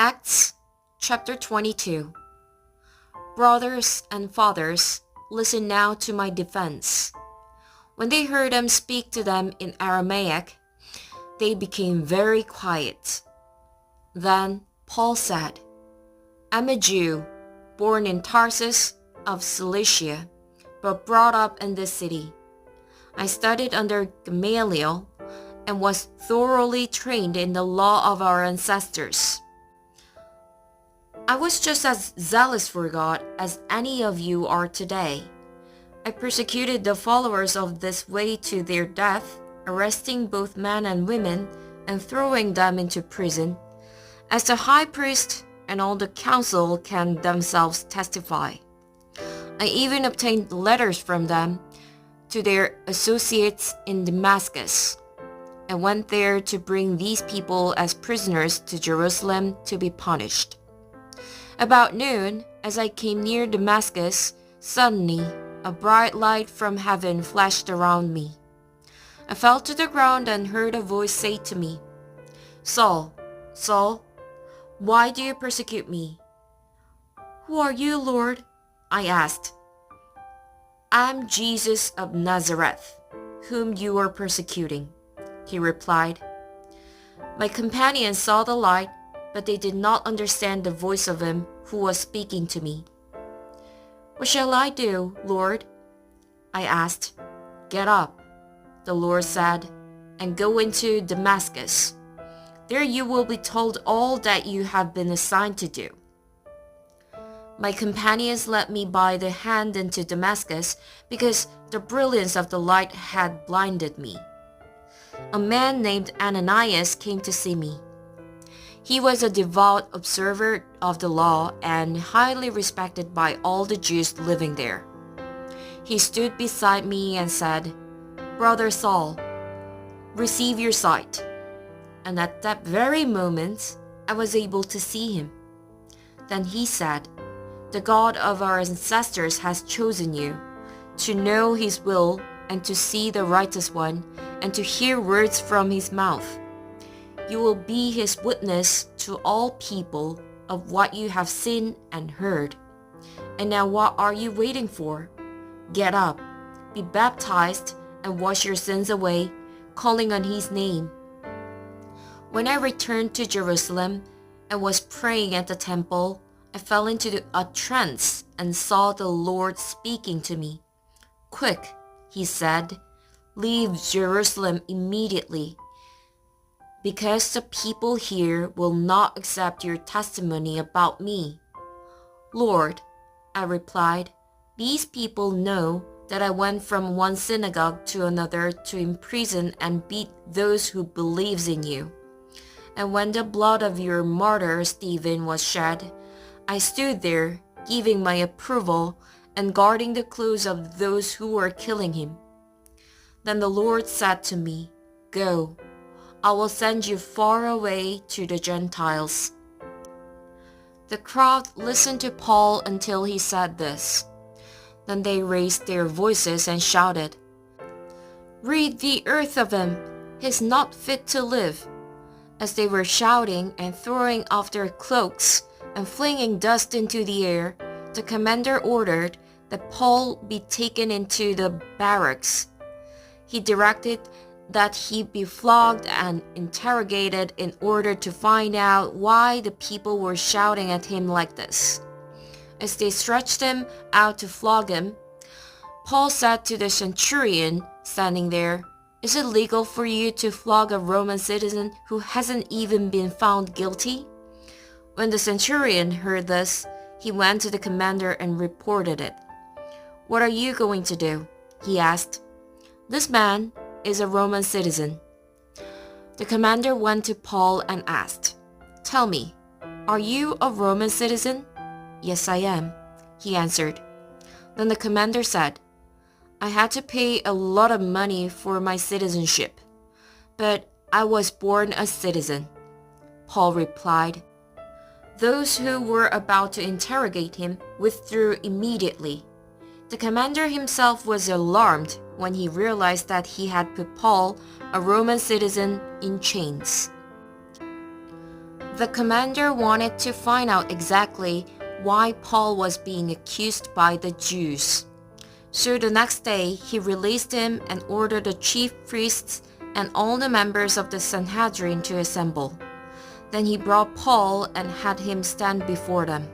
Acts chapter 22. Brothers and fathers, listen now to my defense. When they heard him speak to them in Aramaic, they became very quiet. Then Paul said, I'm a Jew, born in Tarsus of Cilicia, but brought up in this city. I studied under Gamaliel and was thoroughly trained in the law of our ancestors. I was just as zealous for God as any of you are today. I persecuted the followers of this way to their death, arresting both men and women and throwing them into prison, as the high priest and all the council can themselves testify. I even obtained letters from them to their associates in Damascus, and went there to bring these people as prisoners to Jerusalem to be punished. About noon, as I came near Damascus, suddenly a bright light from heaven flashed around me. I fell to the ground and heard a voice say to me, Saul, Saul, why do you persecute me? Who are you, Lord? I asked. I'm Jesus of Nazareth, whom you are persecuting, he replied. My companions saw the light, but they did not understand the voice of him who was speaking to me. What shall I do, Lord? I asked. Get up, the Lord said, and go into Damascus. There you will be told all that you have been assigned to do. My companions led me by the hand into Damascus because the brilliance of the light had blinded me. A man named Ananias came to see me. He was a devout observer of the law and highly respected by all the Jews living there. He stood beside me and said, Brother Saul, receive your sight. And at that very moment, I was able to see him. Then he said, The God of our ancestors has chosen you to know his will and to see the righteous one and to hear words from his mouth. You will be his witness to all people of what you have seen and heard. And now what are you waiting for? Get up, be baptized, and wash your sins away, calling on his name. When I returned to Jerusalem and was praying at the temple, I fell into a trance and saw the Lord speaking to me. Quick, he said, leave Jerusalem immediately, because the people here will not accept your testimony about me. Lord, I replied, these people know that I went from one synagogue to another to imprison and beat those who believes in you. And when the blood of your martyr Stephen was shed, I stood there, giving my approval and guarding the clothes of those who were killing him. Then the Lord said to me, Go, I will send you far away to the Gentiles. The crowd listened to Paul until he said this. Then they raised their voices and shouted, Rid the earth of him! He is not fit to live! As they were shouting and throwing off their cloaks and flinging dust into the air, the commander ordered that Paul be taken into the barracks. He directed that he be flogged and interrogated in order to find out why the people were shouting at him like this. As they stretched him out to flog him, Paul said to the centurion standing there, Is it legal for you to flog a Roman citizen who hasn't even been found guilty? When the centurion heard this, he went to the commander and reported it. What are you going to do? He asked. This man is a Roman citizen. The commander went to Paul and asked, Tell me, are you a Roman citizen? Yes, I am, he answered. Then the commander said, I had to pay a lot of money for my citizenship, but I was born a citizen. Paul replied. Those who were about to interrogate him withdrew immediately. The commander himself was alarmed when he realized that he had put Paul, a Roman citizen, in chains. The commander wanted to find out exactly why Paul was being accused by the Jews. So the next day, he released him and ordered the chief priests and all the members of the Sanhedrin to assemble. Then he brought Paul and had him stand before them.